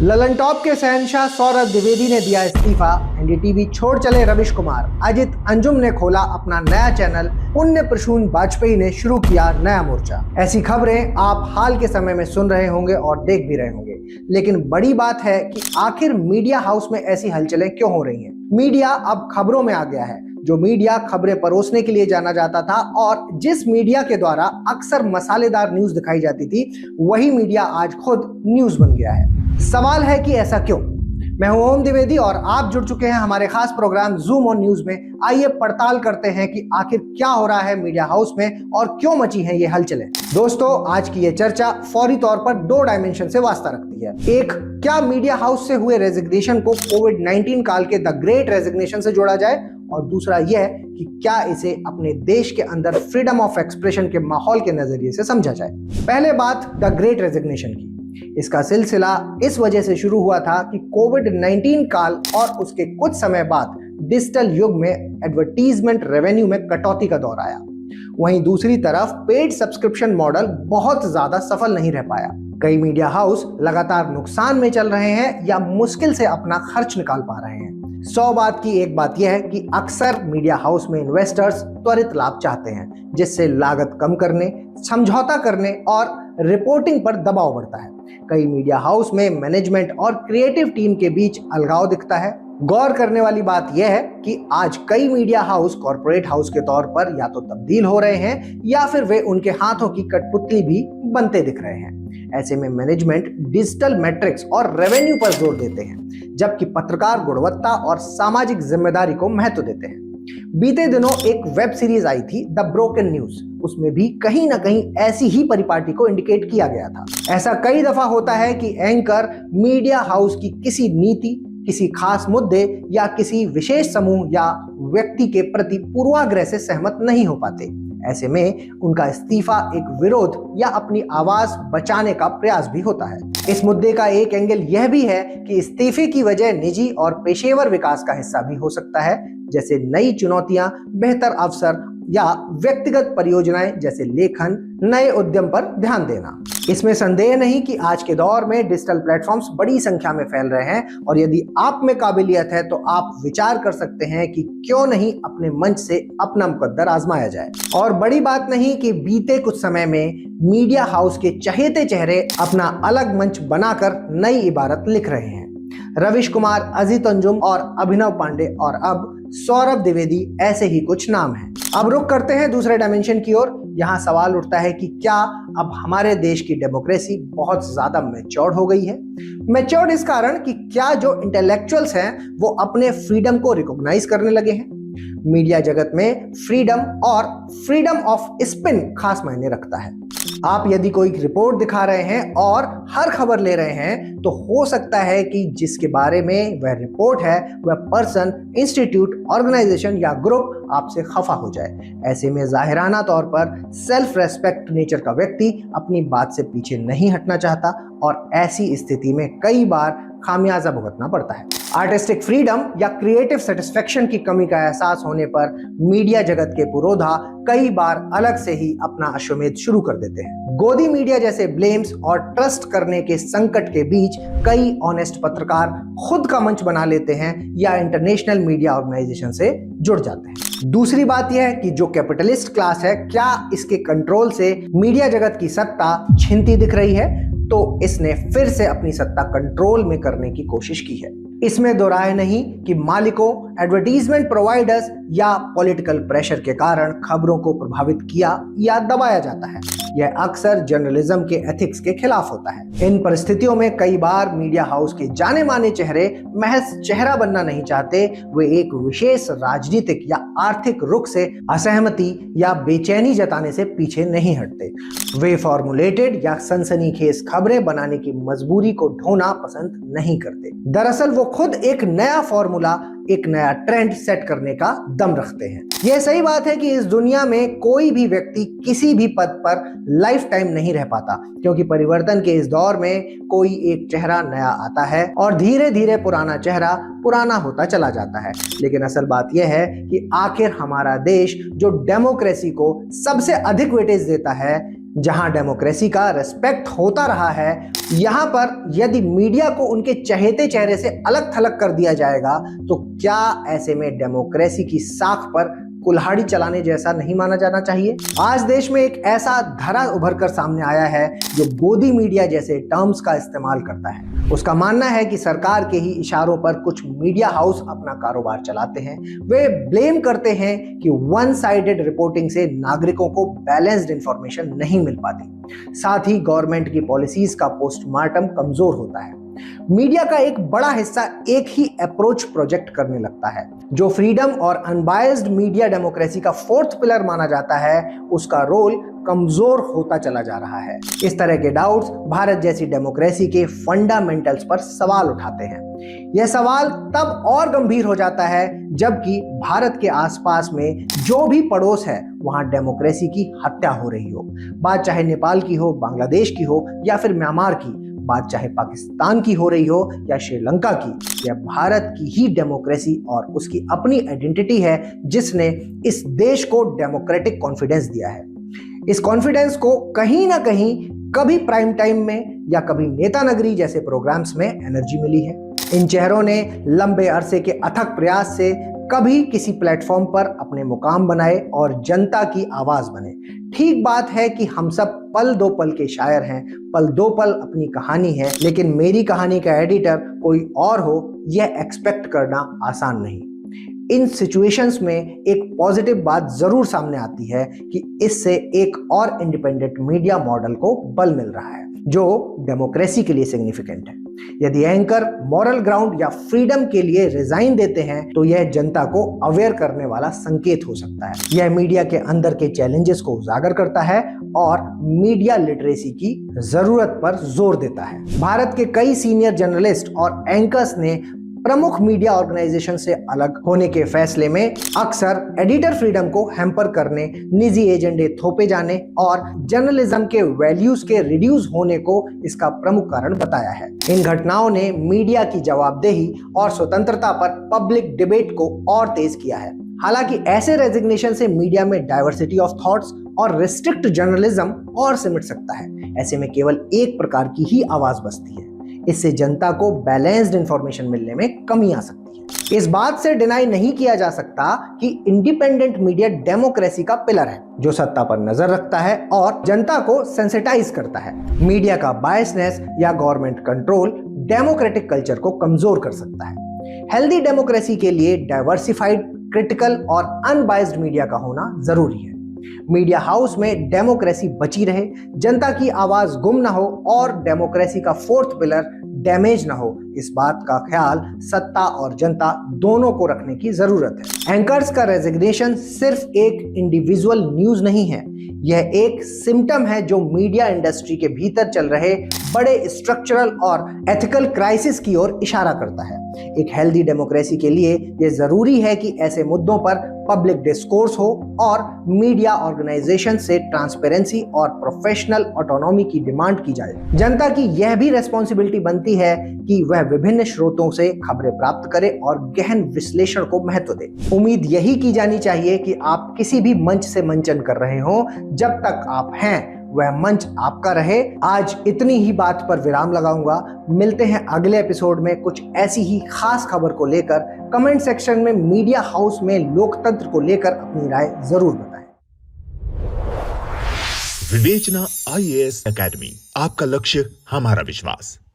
Lalan top के शहंशाह सौरभ द्विवेदी ने दिया इस्तीफा। एनडीटीवी छोड़ चले रविश कुमार। अजित अंजुम ने खोला अपना नया चैनल। पुण्य प्रसून वाजपेयी ने शुरू किया नया मोर्चा। ऐसी खबरें आप हाल के समय में सुन रहे होंगे और देख भी रहे होंगे, लेकिन बड़ी बात है कि आखिर मीडिया हाउस में ऐसी हलचलें क्यों हो रही हैं। मीडिया अब खबरों में आ गया है। जो मीडिया खबरें परोसने के लिए जाना जाता था और जिस मीडिया के द्वारा अक्सर मसालेदार न्यूज दिखाई जाती थी, वही मीडिया आज खुद न्यूज बन गया है। सवाल है कि ऐसा क्यों। मैं हूं ओम द्विवेदी और आप जुड़ चुके हैं हमारे खास प्रोग्राम जूम ऑन न्यूज में। आइए पड़ताल करते हैं कि आखिर क्या हो रहा है मीडिया हाउस में और क्यों मची हैं ये हलचलें। दोस्तों, आज की ये चर्चा फौरी तौर पर दो डायमेंशन से वास्ता रखती है। एक, क्या मीडिया हाउस से हुए रेजिग्नेशन को कोविड-19 काल के द ग्रेट रेजिग्नेशन से जोड़ा जाए, और दूसरा यह कि क्या इसे अपने देश के अंदर फ्रीडम ऑफ एक्सप्रेशन के माहौल के नजरिए से समझा जाए। पहले बात द ग्रेट रेजिग्नेशन की। इसका सिलसिला इस वजह से शुरू हुआ था कि कोविड-19 काल और उसके कुछ समय बाद डिजिटल युग में एडवर्टीजमेंट रेवेन्यू में कटौती का दौर आया। वहीं दूसरी तरफ पेड सब्सक्रिप्शन मॉडल बहुत ज्यादा सफल नहीं रह पाया। कई मीडिया हाउस लगातार नुकसान में चल रहे हैं या मुश्किल से अपना खर्च निकाल पा रहे हैं। 100 बात की एक बात यह है कि अक्सर मीडिया हाउस में इन्वेस्टर्स त्वरित लाभ चाहते हैं, जिससे लागत कम करने, समझौता करने और रिपोर्टिंग पर दबाव बढ़ता है। कई मीडिया हाउस में मैनेजमेंट और क्रिएटिव टीम के बीच अलगाव दिखता है। गौर करने वाली बात यह है कि आज कई मीडिया हाउस कॉर्पोरेट हाउस के तौर पर या तो तब्दील हो रहे हैं या फिर वे उनके हाथों की कठपुतली भी बनते दिख रहे हैं। ऐसे में मैनेजमेंट डिजिटल मैट्रिक्स और रेवेन्यू पर जोर देते हैं, जबकि पत्रकार गुणवत्ता और सामाजिक जिम्मेदारी को महत्व देते हैं। बीते दिनों एक वेब सीरीज आई थी द ब्रोकन न्यूज। उसमें भी कहीं ना कहीं ऐसी ही परिपाटी को इंडिकेट किया गया था। ऐसा कई दफा होता है कि एंकर मीडिया हाउस की किसी नीति, किसी खास मुद्दे या किसी विशेष समूह या व्यक्ति के प्रति पूर्वाग्रह से सहमत नहीं हो पाते। ऐसे में उनका इस्तीफा एक विरोध या अपनी आवाज बचाने का प्रयास भी होता है। इस मुद्दे का एक एंगल यह भी है कि इस्तीफे की वजह निजी और पेशेवर विकास का हिस्सा भी हो सकता है, जैसे नई चुनौतियां, बेहतर अवसर या व्यक्तिगत परियोजनाएं जैसे लेखन, नए उद्यम पर ध्यान देना। इसमें संदेह नहीं कि आज के दौर में डिजिटल प्लेटफॉर्म्स बड़ी संख्या में फैल रहे हैं और यदि आप में काबिलियत है तो आप विचार कर सकते हैं कि क्यों नहीं अपने मंच से अपना मुकद्दर आजमाया जाए। और बड़ी बात नहीं कि बीते कुछ समय में मीडिया हाउस के चहेते चेहरे अपना अलग मंच बनाकर नई इबारत लिख रहे हैं। रविश कुमार, अजित अंजुम और अभिनव पांडे और अब सौरभ द्विवेदी ऐसे ही कुछ नाम हैं। अब रुक करते हैं दूसरे डायमेंशन की ओर। यहाँ सवाल उठता है कि क्या अब हमारे देश की डेमोक्रेसी बहुत ज्यादा मैच्योर्ड हो गई है। मैच्योर्ड इस कारण कि क्या जो इंटेलेक्चुअल्स हैं वो अपने फ्रीडम को रिकॉग्नाइज करने लगे हैं। मीडिया जगत में फ्रीडम और फ्रीडम ऑफ स्पिन खास मायने रखता है। आप यदि कोई रिपोर्ट दिखा रहे हैं और हर खबर ले रहे हैं तो हो सकता है कि जिसके बारे में वह रिपोर्ट है वह पर्सन, इंस्टीट्यूट, ऑर्गेनाइजेशन या ग्रुप आपसे खफा हो जाए। ऐसे में जाहिराना तौर पर सेल्फ रेस्पेक्ट नेचर का व्यक्ति अपनी बात से पीछे नहीं हटना चाहता और ऐसी स्थिति में कई बार खामियाजा भुगतना पड़ता है। आर्टिस्टिक फ्रीडम या क्रिएटिव सेटिस्फेक्शन की कमी का एहसास होने पर मीडिया जगत के पुरोधा कई बार अलग से ही अपना अश्वमेध शुरू कर देते हैं। गोदी मीडिया जैसे ब्लेम्स और ट्रस्ट करने के संकट के बीच कई ऑनेस्ट पत्रकार खुद का मंच बना लेते हैं या इंटरनेशनल मीडिया ऑर्गेनाइजेशन से जुड़ जाते हैं। दूसरी बात यह है कि जो कैपिटलिस्ट क्लास है, क्या इसके कंट्रोल से मीडिया जगत की सत्ता छिनती दिख रही है, तो इसने फिर से अपनी सत्ता कंट्रोल में करने की कोशिश की है। इसमें दो राय नहीं कि मालिकों, एडवर्टीजमेंट प्रोवाइडर्स या पॉलिटिकल प्रेशर के कारण खबरों को प्रभावित किया या दबाया जाता है। यह अक्सर जर्नलिज्म के एथिक्स के खिलाफ होता है। इन परिस्थितियों में कई बार मीडिया हाउस के जाने माने चेहरे महज चेहरा बनना नहीं चाहते, वे एक विशेष राजनीतिक या आर्थिक रुख से असहमति या बेचैनी जताने से पीछे नहीं हटते। वे फॉर्मुलेटेड या सनसनीखेज खबरें बनाने की मजबूरी को ढोना पसंद नहीं करते। दरअसल वो खुद एक नया फॉर्मूला, एक नया ट्रेंड सेट करने का दम रखते हैं। यह सही बात है कि इस दुनिया में कोई भी व्यक्ति किसी भी पद पर लाइफ टाइम नहीं रह पाता, क्योंकि परिवर्तन के इस दौर में कोई एक चेहरा नया आता है और धीरे धीरे पुराना चेहरा पुराना होता चला जाता है। लेकिन असल बात यह है कि आखिर हमारा देश जो डेमोक्रेसी को सबसे अधिक वेटेज देता है, जहां डेमोक्रेसी का रिस्पेक्ट होता रहा है, यहां पर यदि मीडिया को उनके चहेते चेहरे से अलग थलग कर दिया जाएगा तो क्या ऐसे में डेमोक्रेसी की साख पर कुल्हाड़ी चलाने जैसा नहीं माना जाना चाहिए? आज देश में एक ऐसा धरा उभर कर सामने आया है जो गोदी मीडिया जैसे टर्म्स का इस्तेमाल करता है। उसका मानना है कि सरकार के ही इशारों पर कुछ मीडिया हाउस अपना कारोबार चलाते हैं। वे ब्लेम करते हैं कि वन साइडेड रिपोर्टिंग से नागरिकों को बैलेंस्ड इंफॉर्मेशन नहीं मिल पाती। साथ ही गवर्नमेंट की पॉलिसीज का पोस्टमार्टम कमजोर होता है। मीडिया का एक बड़ा हिस्सा एक ही अप्रोच प्रोजेक्ट करने लगता है। जो फ्रीडम और अनबायस्ड मीडिया डेमोक्रेसी का फोर्थ पिलर माना जाता है, उसका रोल कमजोर होता चला जा रहा है। इस तरह के डाउट्स भारत जैसी डेमोक्रेसी के फंडामेंटल्स पर सवाल उठाते हैं। यह सवाल तब और गंभीर हो जाता है जबकि भारत के आसपास में जो भी पड़ोस है वहां डेमोक्रेसी की हत्या हो रही हो। बात चाहे नेपाल की हो, बांग्लादेश की हो या फिर म्यांमार की, बात चाहे पाकिस्तान की हो रही हो या श्रीलंका की, यह भारत की ही डेमोक्रेसी और उसकी अपनी आइडेंटिटी है जिसने इस देश को डेमोक्रेटिक कॉन्फिडेंस दिया है। इस कॉन्फिडेंस को कहीं ना कहीं कभी प्राइम टाइम में या कभी नेता नगरी जैसे प्रोग्राम्स में एनर्जी मिली है। इन चेहरों ने लंबे अरसे के अथक प्रयास से कभी किसी प्लेटफॉर्म पर अपने मुकाम बनाए और जनता की आवाज बने। ठीक बात है कि हम सब पल दो पल के शायर हैं, पल दो पल अपनी कहानी है, लेकिन मेरी कहानी का एडिटर कोई और हो यह एक्सपेक्ट करना आसान नहीं। इन सिचुएशंस में एक पॉजिटिव बात जरूर सामने आती है कि इससे एक और इंडिपेंडेंट मीडिया मॉडल को बल मिल रहा है जो डेमोक्रेसी के लिए सिग्निफिकेंट है। यदि एंकर मॉरल ग्राउंड या फ्रीडम के लिए रिजाइन देते हैं तो यह जनता को अवेयर करने वाला संकेत हो सकता है। यह मीडिया के अंदर के चैलेंजेस को उजागर करता है और मीडिया लिटरेसी की जरूरत पर जोर देता है। भारत के कई सीनियर जर्नलिस्ट और एंकर्स ने प्रमुख मीडिया ऑर्गेनाइजेशन से अलग होने के फैसले में अक्सर एडिटर फ्रीडम को हैम्पर करने, निजी एजेंडे थोपे जाने और जर्नलिज्म के वैल्यूज के रिड्यूस होने को इसका प्रमुख कारण बताया है। इन घटनाओं ने मीडिया की जवाबदेही और स्वतंत्रता पर पब्लिक डिबेट को और तेज किया है। हालांकि ऐसे रेजिग्नेशन से मीडिया में डाइवर्सिटी ऑफ थॉट्स और रिस्ट्रिक्ट जर्नलिज्म और सिमट सकता है। ऐसे में केवल एक प्रकार की ही आवाज बचती है। इससे जनता को बैलेंस्ड इंफॉर्मेशन मिलने में कमी आ सकती है। इस बात से डिनाई नहीं किया जा सकता कि इंडिपेंडेंट मीडिया डेमोक्रेसी का पिलर है जो सत्ता पर नजर रखता है और जनता को सेंसिटाइज करता है। मीडिया का बायसनेस या गवर्नमेंट कंट्रोल डेमोक्रेटिक कल्चर को कमजोर कर सकता है। हेल्दी डेमोक्रेसी के लिए डाइवर्सिफाइड, क्रिटिकल और अनबायस्ड मीडिया का होना जरूरी है। मीडिया हाउस में डेमोक्रेसी बची रहे, जनता की आवाज गुम ना हो और डेमोक्रेसी का फोर्थ पिलर डैमेज ना हो, इस बात का ख्याल सत्ता और जनता दोनों को रखने की जरूरत है। एंकर्स का रेजिग्नेशन सिर्फ एक इंडिविजुअल न्यूज नहीं है, यह एक सिम्टम है जो मीडिया इंडस्ट्री के भीतर चल रहे बड़े स्ट्रक्चरल और एथिकल क्राइसिस की ओर इशारा करता है। एक हेल्दी डेमोक्रेसी के लिए यह जरूरी है कि ऐसे मुद्दों पर पब्लिक डिस्कोर्स हो और मीडिया ऑर्गेनाइजेशन से ट्रांसपेरेंसी और प्रोफेशनल ऑटोनॉमी की डिमांड की जाए। जनता की यह भी रेस्पॉन्सिबिलिटी बनती है कि वह विभिन्न स्रोतों से खबरें प्राप्त करे और गहन विश्लेषण को महत्व दे। उम्मीद यही की जानी चाहिए कि आप किसी भी मंच से मंचन कर रहे हो, जब तक आप हैं वह मंच आपका रहे। आज इतनी ही बात पर विराम लगाऊंगा। मिलते हैं अगले एपिसोड में कुछ ऐसी ही खास खबर को लेकर। कमेंट सेक्शन में मीडिया हाउस में लोकतंत्र को लेकर अपनी राय जरूर बताएं। विवेचना IAS एकेडमी, आपका लक्ष्य हमारा विश्वास।